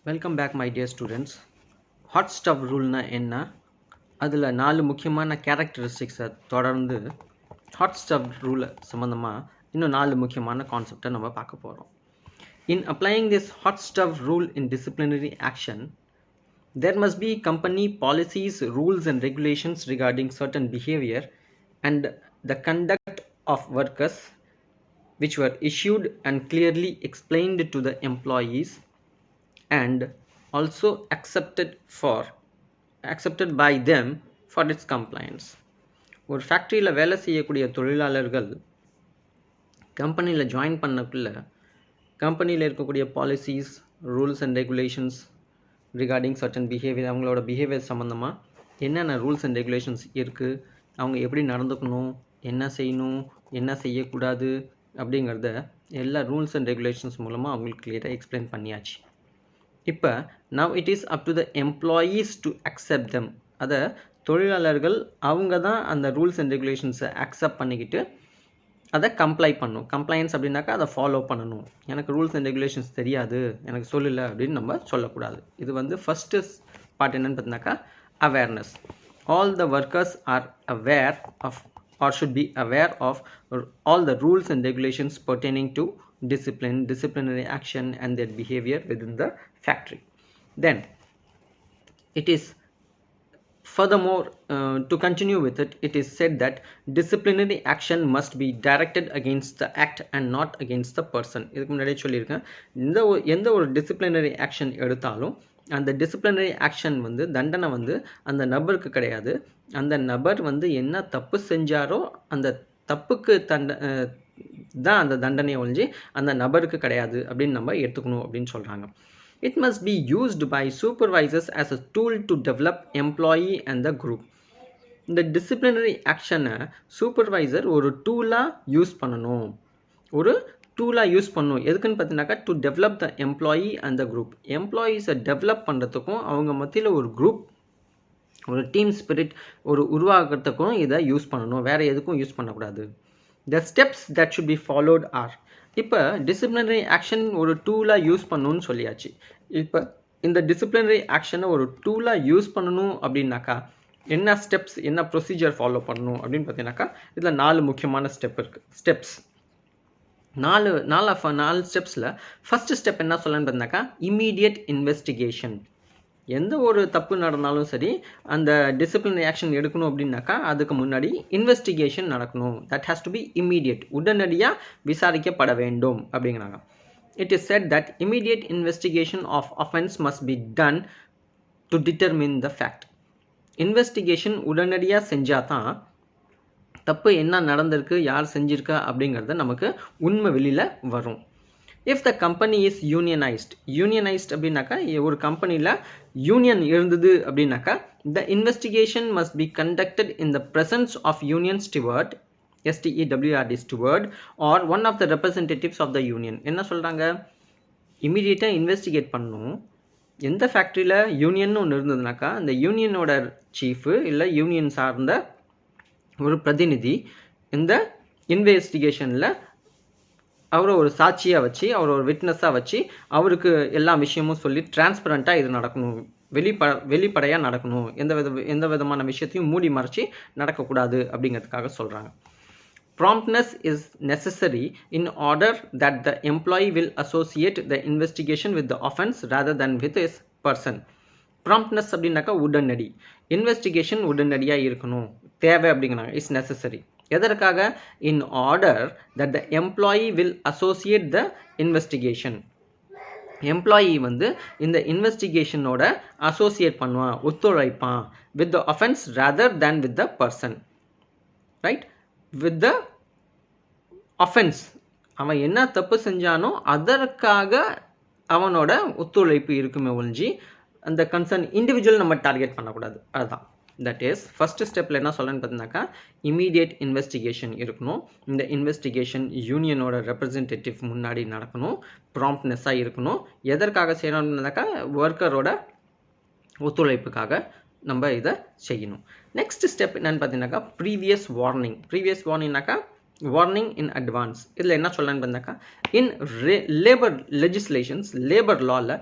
Welcome back my dear students. Hot stove ரூல்னா என்ன, அதில் 4 முக்கியமான கேரக்டரிஸ்டிக்ஸை தொடர்ந்து ஹாட் ஸ்டவ் ரூலை சம்மந்தமாக இன்னும் 4 முக்கியமான கான்செப்டை நம்ம பார்க்க போகிறோம். In applying this hot stove rule in disciplinary action, there must be company policies, rules and regulations regarding certain behavior and the conduct of workers which were issued and clearly explained to the employees and also accepted by them for its compliance. ஒரு ஃபேக்ட்ரியில் வேலை செய்யக்கூடிய தொழிலாளர்கள் கம்பெனியில் join பண்ணக்குள்ள கம்பெனியில் இருக்கக்கூடிய policies, rules and regulations regarding certain behaviour, அவங்களோட behaviour சம்மந்தமாக என்னென்ன ரூல்ஸ் அண்ட் ரெகுலேஷன்ஸ் இருக்குது, அவங்க எப்படி நடந்துக்கணும், என்ன செய்யணும், என்ன செய்யக்கூடாது அப்படிங்கிறத எல்லா ரூல்ஸ் அண்ட் ரெகுலேஷன்ஸ் மூலமாக அவங்களுக்கு கிளியராக எக்ஸ்பிளைன் பண்ணியாச்சு. இப்போ now it is up to the employees to accept them. அதை தொழிலாளர்கள் அவங்க தான் அந்த ரூல்ஸ் அண்ட் ரெகுலேஷன்ஸை அக்செப்ட் பண்ணிக்கிட்டு அதை கம்ப்ளை பண்ணணும். கம்ப்ளைன்ஸ் அப்படின்னாக்கா அதை ஃபாலோ பண்ணணும். எனக்கு ரூல்ஸ் அண்ட் ரெகுலேஷன்ஸ் தெரியாது, எனக்கு சொல்லலை அப்படின்னு நம்ம சொல்லக்கூடாது. இது வந்து ஃபஸ்ட்டு பார்ட் என்னன்னு பார்த்தீங்கன்னாக்கா awareness. All the workers are aware of or should be aware of all the rules and regulations pertaining to disciplinary action and their behavior within the factory. Then it is furthermore to continue with it, it is said that disciplinary action must be directed against the act and not against the person. இதுக்கு முன்னாடியே சொல்லியிருக்கேன், எந்த ஒரு disciplinary action எடுத்தாலும் அந்த disciplinary action வந்து தண்டனை வந்து அந்த நபருக்கு கிடையாது. அந்த நபர் வந்து என்ன தப்பு செஞ்சாரோ அந்த தப்புக்கு தான் அந்த தண்டனையை ஒழிஞ்சு அந்த நபருக்கு கிடையாது அப்படின்னு நம்ம எடுத்துக்கணும் அப்படின்னு சொல்கிறாங்க. It must be used by supervisors as a tool to develop employee and the group. இந்த டிசிப்ளினரி ஆக்ஷனை சூப்பர்வைசர் ஒரு டூலாக யூஸ் பண்ணணும். எதுக்குன்னு பார்த்தீங்கன்னாக்கா to develop the employee and the group. எம்ப்ளாயீஸை டெவலப் பண்ணுறதுக்கும் அவங்க மத்தியில் ஒரு குரூப், ஒரு டீம் ஸ்பிரிட் உருவாக்குறதுக்கும் இதை யூஸ் பண்ணணும், வேறு எதுக்கும் யூஸ் பண்ணக்கூடாது. The steps that should be followed are. இப்போ டிசிப்ளினரி ஆக்ஷன் ஒரு டூலாக யூஸ் பண்ணணும்னு சொல்லியாச்சு. இப்போ இந்த டிசிப்ளினரி ஆக்ஷனை ஒரு டூலாக யூஸ் பண்ணணும் அப்படின்னாக்கா என்ன ஸ்டெப்ஸ், என்ன ப்ரொசீஜர் ஃபாலோ பண்ணணும் அப்படின்னு பார்த்தீங்கன்னாக்கா இதில் 4 முக்கியமான ஸ்டெப்ஸ். 4 ஸ்டெப்ஸில் ஃபஸ்ட்டு ஸ்டெப் என்ன சொல்லணும்னு பார்த்தீங்கன்னாக்கா இம்மீடியட் இன்வெஸ்டிகேஷன். எந்த ஒரு தப்பு நடந்தாலும் சரி அந்த டிசிப்ளினரி ஆக்ஷன் எடுக்கணும் அப்படின்னாக்கா அதுக்கு முன்னாடி இன்வெஸ்டிகேஷன் நடக்கணும். That has to be immediate, உடனடியாக விசாரிக்கப்பட வேண்டும் அப்படிங்கிறாங்க. It is said that immediate investigation of offence must be done to determine the fact. Investigation உடனடியாக செஞ்சால் தான் தப்பு என்ன நடந்திருக்கு, யார் செஞ்சிருக்கா அப்படிங்கிறத நமக்கு உண்மை வெளியில் வரும். If the company is unionised அப்படின்னாக்கா ஒரு கம்பெனியில் யூனியன் இருந்தது அப்படின்னாக்கா the investigation must be conducted in the presence of union steward, STEWARD steward or one of the representatives of the union. என்ன சொல்கிறாங்க, இமீடியட்டாக இன்வெஸ்டிகேட் பண்ணணும். எந்த ஃபேக்ட்ரியில் யூனியன் ஒன்று இருந்ததுனாக்கா அந்த யூனியனோட சீஃபு இல்லை யூனியன் சார்ந்த ஒரு பிரதிநிதி இந்த இன்வெஸ்டிகேஷனில் அவரை ஒரு சாட்சியாக வச்சு, அவரை ஒரு விட்னஸாக வச்சு அவருக்கு எல்லா விஷயமும் சொல்லி டிரான்ஸ்பரண்ட்டாக இது நடக்கணும், வெளிப்படையாக நடக்கணும், எந்த விதமான விஷயத்தையும் மூடி மறைச்சி நடக்கக்கூடாது அப்படிங்கிறதுக்காக சொல்கிறாங்க. Promptness is necessary in order that the employee will associate the investigation with the offense rather than with his person. ப்ராம்ப்ட்னஸ் அப்படின்னாக்கா உடனடி, இன்வெஸ்டிகேஷன் உடனடியாக இருக்கணும், தேவை அப்படிங்கிறாங்க. It's necessary. எதற்காக? In order that the employee will associate the investigation. Employee வந்து இந்த இன்வெஸ்டிகேஷனோட அசோசியேட் பண்ணுவான், ஒத்துழைப்பான், with the offence rather than with the person. Right? With the offence, அவன் என்ன தப்பு செஞ்சானோ அதற்காக அவனோட ஒத்துழைப்பு இருக்குமே ஒழிஞ்சி அந்த கன்சர்ன் இண்டிவிஜுவல் நம்ம டார்கெட் பண்ணக்கூடாது. அதுதான் தட் இஸ் ஃபஸ்ட்டு ஸ்டெப்பில் என்ன சொல்லணும்னு பார்த்தீங்கன்னாக்கா இமீடியட் இன்வெஸ்டிகேஷன் இருக்கணும். இந்த இன்வெஸ்டிகேஷன் யூனியனோட ரெப்ரசன்டேட்டிவ் முன்னாடி நடக்கணும், ப்ராம்ப்ட்னஸாக இருக்கணும். எதற்காக செய்யணும்னாக்கா ஒர்க்கரோட ஒத்துழைப்புக்காக நம்ம இதை செய்யணும். நெக்ஸ்ட் ஸ்டெப் என்னன்னு பார்த்தீங்கன்னாக்கா ப்ரீவியஸ் வார்னிங்னாக்கா வார்னிங் இன் அட்வான்ஸ். இதில் என்ன சொல்லணும்னு பார்த்தீங்கன்னாக்கா இன் லேபர் லெஜிஸ்லேஷன்ஸ், லேபர் லாவில்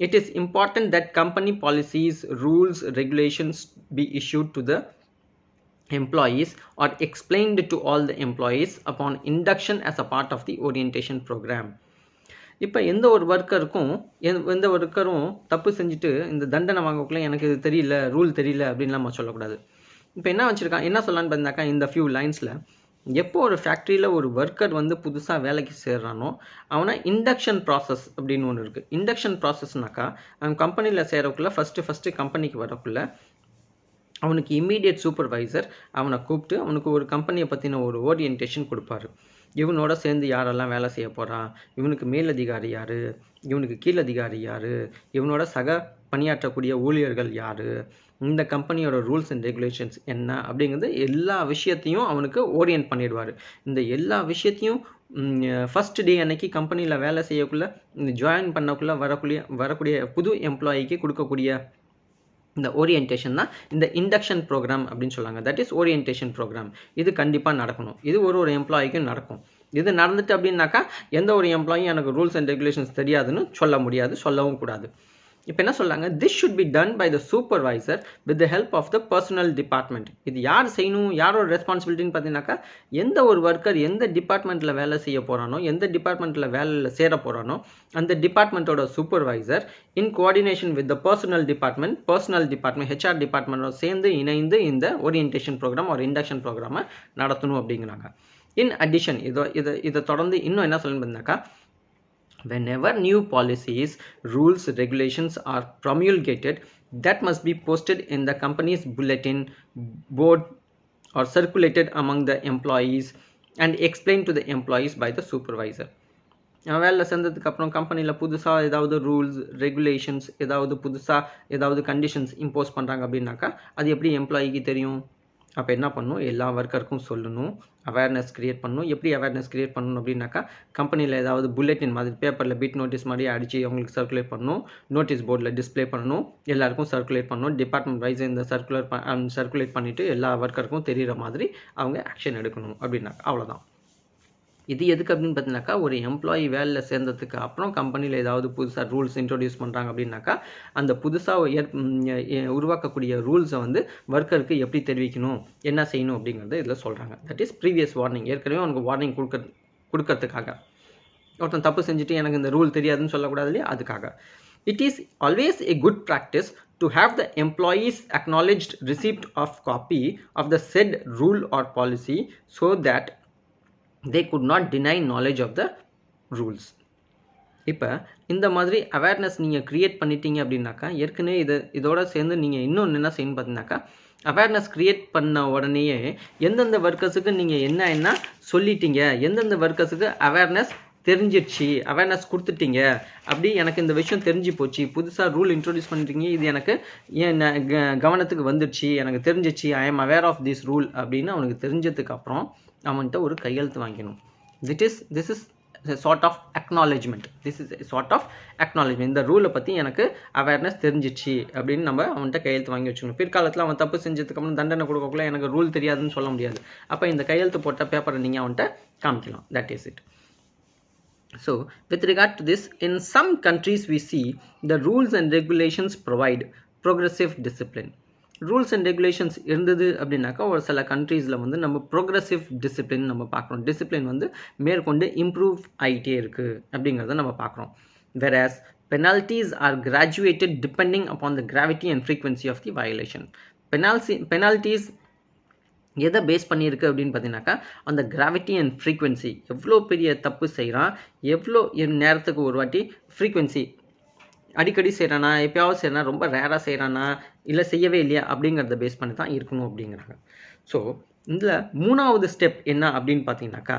It is important that company policies, rules, regulations be issued to the employees or explained to all the employees upon induction as a part of the orientation program. இப்போ எந்த ஒரு ஒர்க்கரும் தப்பு செஞ்சுட்டு இந்த தண்டனை வாங்கக்குள்ள எனக்கு இது தெரியல, ரூல் தெரியல அப்படின்லாம் நம்ம சொல்லக்கூடாது. இப்போ என்ன சொல்லலான்னு பார்த்தாக்கா, இந்த ஃபியூ லைன்ஸில் எப்போ ஒரு ஃபேக்ட்ரியில் ஒரு ஒர்க்கர் வந்து புதுசாக வேலைக்கு சேர்றானோ அவனை இண்டக்ஷன் ப்ராசஸ் அப்படின்னு ஒன்று இருக்குது. இண்டக்ஷன் ப்ராசஸ்னாக்கா அவன் கம்பெனியில் சேரக்குள்ள ஃபஸ்ட்டு கம்பெனிக்கு வரக்குள்ள அவனுக்கு இம்மீடியட் சூப்பர்வைசர் அவனை கூப்பிட்டு அவனுக்கு ஒரு கம்பெனியை பற்றின ஒரு ஓரியன்டேஷன் கொடுப்பாரு. இவனோட சேர்ந்து யாரெல்லாம் வேலை செய்ய போகிறான், இவனுக்கு மேலதிகாரி யார், இவனுக்கு கீழதிகாரி யார், இவனோட சக பணியாற்றக்கூடிய ஊழியர்கள் யார், இந்த கம்பெனியோட ரூல்ஸ் அண்ட் ரெகுலேஷன்ஸ் என்ன அப்படிங்கிறது எல்லா விஷயத்தையும் அவனுக்கு ஓரியன்ட் பண்ணிடுவார். இந்த எல்லா விஷயத்தையும் ஃபஸ்ட் டே அன்னைக்கு கம்பெனியில் வேலை செய்யக்குள்ள ஜாயின் பண்ணக்குள்ள வரக்கூடிய புது எம்ப்ளாயிக்கு கொடுக்கக்கூடிய இந்த ஓரியன்டேஷன் தான் இந்த இண்டக்ஷன் ப்ரோக்ராம் அப்படின்னு சொல்லுவாங்க. That is orientation programme. இது கண்டிப்பாக நடக்கணும். இது ஒரு எம்ப்ளாயிக்கும் நடக்கும். இது நடந்துட்டு அப்படின்னாக்கா எந்த ஒரு எம்ப்ளாயும் எனக்கு ரூல்ஸ் அண்ட் ரெகுலேஷன்ஸ் தெரியாதுன்னு சொல்ல முடியாது, சொல்லவும் கூடாது. இப்போ என்ன சொல்கிறாங்க, this should be done by the supervisor with the help of the personnel department. இது யார் செய்யணும், யாரோட ரெஸ்பான்சிபிலிட்டின்னு பார்த்தீங்கன்னாக்கா, எந்த ஒரு ஒர்க்கர் எந்த டிபார்ட்மெண்ட்டில் வேலை செய்ய போகிறானோ, எந்த டிபார்ட்மெண்ட்டில் வேலையில் சேர போகிறானோ அந்த டிபார்ட்மெண்ட்டோட supervisor in coordination with the personnel department HR டிபார்ட்மெண்ட்டோட சேர்ந்து இணைந்து இந்த ஓரியன்டேஷன் ப்ரோக்ராம் ஒரு இண்டக்ஷன் ப்ரோக்ராமை நடத்தணும் அப்படிங்கிறாங்க. இன் அடிஷன் இதை தொடர்ந்து இன்னும் என்ன சொல்லணும்னு பார்த்தீங்கன்னாக்கா, whenever new policies, rules, regulations are promulgated, that must be posted in the company's bulletin board or circulated among the employees and explained to the employees by the supervisor. வேலை சேர்ந்ததுக்கு அப்புறம் கம்பெனியில் புதுசாக ஏதாவது ரூல்ஸ் ரெகுலேஷன்ஸ் ஏதாவது conditions impose பண்ணுறாங்க அப்படின்னாக்கா அது எப்படி எம்ப்ளாயிக்கு தெரியும்? அப்போ என்ன பண்ணணும், எல்லா ஒர்க்கருக்கும் சொல்லணும், அவேர்னஸ் க்ரியேட் பண்ணணும். எப்படி அவேர்னஸ் க்ரியேட் பண்ணணும் அப்படின்னாக்கா, கம்பெனியில் ஏதாவது புல்லெட்டின் மாதிரி பேப்பரில் பிட் நோட்டீஸ் மாதிரி அடித்து அவங்களுக்கு சர்க்குலேட் பண்ணணும், நோட்டீஸ் போர்டில் டிஸ்பிளே பண்ணணும், எல்லாருக்கும் சர்க்குலேட் பண்ணணும், டிபார்ட்மெண்ட் வைஸ் இந்த சர்க்குலேட் பண்ணிவிட்டு எல்லா ஒர்க்கருக்கும் தெரிகிற மாதிரி அவங்க ஆக்ஷன் எடுக்கணும் அப்படின்னாக்கா அவ்வளோதான். இது எதுக்கு அப்படின்னு பார்த்தீங்கன்னாக்கா, ஒரு எம்ப்ளாயி வேலையில் சேர்ந்ததுக்கு அப்புறம் கம்பெனியில் ஏதாவது புதுசாக ரூல்ஸ் இன்ட்ரோடியூஸ் பண்ணுறாங்க அப்படின்னாக்கா அந்த புதுசாக உருவாக்கக்கூடிய ரூல்ஸை வந்து ஒர்க்கருக்கு எப்படி தெரிவிக்கணும், என்ன செய்யணும் அப்படிங்கிறத இதில் சொல்கிறாங்க. That is previous warning. ஏற்கனவே அவனுக்கு வார்னிங் கொடுக்கறதுக்காக. ஒருத்தன் தப்பு செஞ்சுட்டு எனக்கு இந்த ரூல் தெரியாதுன்னு சொல்லக்கூடாது இல்லையா, அதுக்காக. It is always a good practice to have the employees acknowledged receipt of copy of the said rule or policy so that they could not deny knowledge of the rules. இப்போ இந்த மாதிரி awareness நீங்கள் create பண்ணிட்டீங்க அப்படின்னாக்கா, ஏற்கனவே இதோட சேர்ந்து நீங்கள் இன்னொன்று என்ன செய்யணும் பார்த்தீங்கன்னாக்கா, அவேர்னஸ் க்ரியேட் பண்ண உடனேயே எந்தெந்த ஒர்க்கர்ஸுக்கு நீங்கள் என்ன சொல்லிட்டீங்க, எந்தெந்த ஒர்க்கர்ஸுக்கு அவேர்னஸ் தெரிஞ்சிடுச்சு, அவேர்னஸ் கொடுத்துட்டீங்க, அப்படி எனக்கு இந்த விஷயம் தெரிஞ்சு போச்சு, புதுசாக ரூல் இன்ட்ரோடியூஸ் பண்ணிட்டீங்க, இது எனக்கு கவனத்துக்கு வந்துடுச்சு, எனக்கு தெரிஞ்சிச்சு, I am aware of this rule அப்படின்னு அவனுக்கு தெரிஞ்சதுக்கு அப்புறம் அவன்கிட்ட ஒரு கையெழுத்து வாங்கிக்கணும். This is sort of acknowledgement. இந்த ரூலை பற்றி எனக்கு அவேர்னஸ் தெரிஞ்சிச்சு அப்படின்னு நம்ம அவன்கிட்ட கையெழுத்து வாங்கி வச்சுக்கணும். பிற்காலத்தில் அவன் தப்பு செஞ்சதுக்கு அப்புறம் தண்டனை கொடுக்கக்குள்ள எனக்கு ரூல் தெரியாதுன்னு சொல்ல முடியாது. அப்போ இந்த கையெழுத்து போட்ட பேப்பரை நீங்கள் அவன்கிட்ட காமிக்கலாம். That is it. So with regard to this, in some countries we see the rules and regulations provide progressive discipline. Rules and regulations இருந்தது அப்படின்னாக்கா ஒரு சில கண்ட்ரீஸில் வந்து நம்ம ப்ரோக்ரெசிவ் டிசிப்ளின் நம்ம பார்க்குறோம். டிசிப்ளின் வந்து மேற்கொண்டு இம்ப்ரூவ் ஆகிட்டே இருக்குது அப்படிங்கிறத நம்ம பார்க்குறோம். whereas penalties are graduated depending upon the gravity and frequency of the violation. penalties எதை பேஸ் பண்ணியிருக்கு அப்படின்னு பார்த்தீங்கன்னாக்கா அந்த கிராவிட்டி அண்ட் ஃப்ரீக்வன்சி, எவ்வளோ பெரிய தப்பு செய்கிறான், எவ்வளோ நேரத்துக்கு ஒரு வாட்டி, ஃப்ரீக்வன்சி அடிக்கடி செய்கிறானா, எப்பயாவது செய்கிறானா, ரொம்ப ரேராக செய்கிறானா, இல்லை செய்யவே இல்லையா அப்படிங்கிறத பேஸ் பண்ணி தான் இருக்கணும் அப்படிங்கிறாங்க. ஸோ இதில் மூணாவது ஸ்டெப் என்ன அப்படின்னு பார்த்தீங்கன்னாக்கா,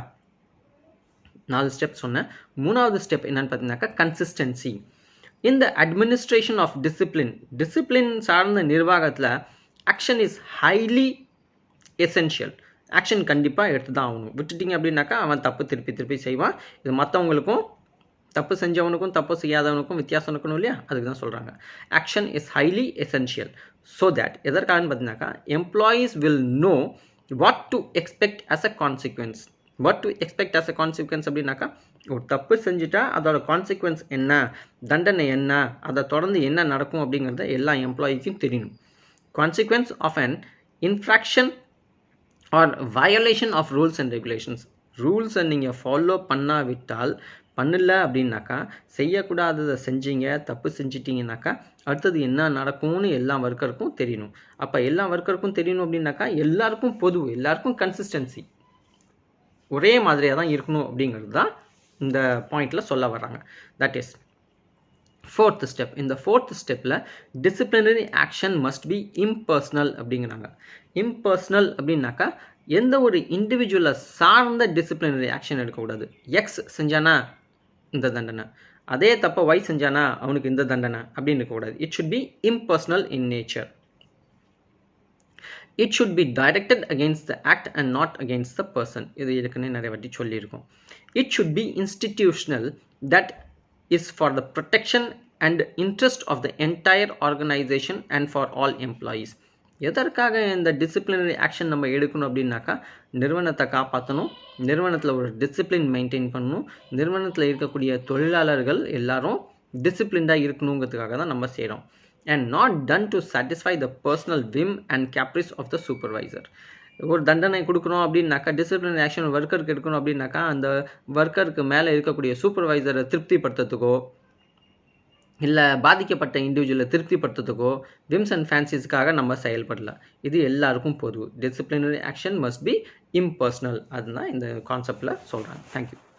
4 ஸ்டெப் சொன்னேன். மூணாவது ஸ்டெப் என்னன்னு பார்த்தீங்கன்னாக்கா கன்சிஸ்டன்சி. இந்த அட்மினிஸ்ட்ரேஷன் ஆஃப் டிசிப்ளின் சார்ந்த நிர்வாகத்தில் action is highly essential. Action கண்டிப்பாக எடுத்து தான் ஆகணும். விட்டுட்டிங்க அப்படின்னாக்கா அவன் தப்பு திருப்பி செய்வான். இது மற்றவங்களுக்கும் தப்பு செஞ்சவனுக்கும் தப்பு செய்யாதவனுக்கும் வித்தியாசம் இருக்கணும் இல்லையா, அதுக்கு தான் சொல்கிறாங்க action is highly essential. So that எதற்காகன்னு பார்த்தீங்கன்னாக்கா employees will know what to expect as a consequence what to expect as a consequence அப்படின்னாக்கா ஒரு தப்பு செஞ்சுட்டா அதோட கான்சிக்வன்ஸ் என்ன, தண்டனை என்ன, அதை தொடர்ந்து என்ன நடக்கும் அப்படிங்கிறத எல்லா எம்ப்ளாயிக்கும் தெரியணும். Consequence of an infraction or violation of rules and regulations. ரூல்ஸை நீங்கள் ஃபாலோ பண்ணாவிட்டால், பண்ணல அப்படின்னாக்கா, செய்யக்கூடாததை செஞ்சீங்க, தப்பு செஞ்சிட்டிங்கனாக்கா அடுத்தது என்ன நடக்கும்னு எல்லா ஒர்க்கருக்கும் தெரியணும். அப்போ எல்லா ஒர்க்கருக்கும் தெரியணும் அப்படின்னாக்கா எல்லாருக்கும் பொது, எல்லாருக்கும் கன்சிஸ்டன்சி ஒரே மாதிரியாக தான் இருக்கணும் அப்படிங்கிறது தான் இந்த பாயிண்டில் சொல்ல வர்றாங்க. That is fourth step. இந்த ஃபோர்த் ஸ்டெப்பில் disciplinary action must be impersonal அப்படிங்கிறாங்க. இம்பர்சனல் அப்படின்னாக்கா எந்த ஒரு இண்டிவிஜுவலை சார்ந்த டிசிப்ளினரி ஆக்ஷன் எடுக்கக்கூடாது. எக்ஸ் செஞ்சானா இந்த தண்டனை, அதே தப்பை ஒய் செஞ்சானா அவனுக்கு இந்த தண்டனை அப்படின்னு இருக்கக்கூடாது. It should be impersonal in nature. It should be directed against the act and not against the person. இது ஏற்கனவே நிறைய வாட்டி சொல்லியிருக்கோம். It should be institutional that is for the protection and interest of the entire organization and for all employees. எதற்காக இந்த disciplinary action நம்ம எடுக்கணும் அப்படின்னாக்கா நிறுவனத்தை காப்பாற்றணும், நிறுவனத்தில் ஒரு டிசிப்ளின் மெயின்டைன் பண்ணணும், நிறுவனத்தில் இருக்கக்கூடிய தொழிலாளர்கள் எல்லாரும் டிசிப்ளின்டாக இருக்கணுங்கிறதுக்காக தான் நம்ம செய்கிறோம். and not done to satisfy the personal whim and caprice of the supervisor. ஒரு தண்டனை கொடுக்கணும் அப்படின்னாக்கா, டிசிப்ளினரி ஆக்ஷன் ஒர்க்கருக்கு எடுக்கணும் அப்படின்னாக்கா அந்த ஒர்க்கருக்கு மேலே இருக்கக்கூடிய சூப்பர்வைசரை திருப்திப்படுத்துறதுக்கோ இல்லை பாதிக்கப்பட்ட இண்டிவிஜுவலை திருப்திப்படுத்துறதுக்கோ விம்ஸ் அண்ட் ஃபேன்சிஸ்க்காக நம்ம செயல்படல. இது எல்லாருக்கும் பொது. Disciplinary action must be impersonal. அதுதான் இந்த கான்செப்டில் சொல்கிறாங்க. தேங்க்யூ.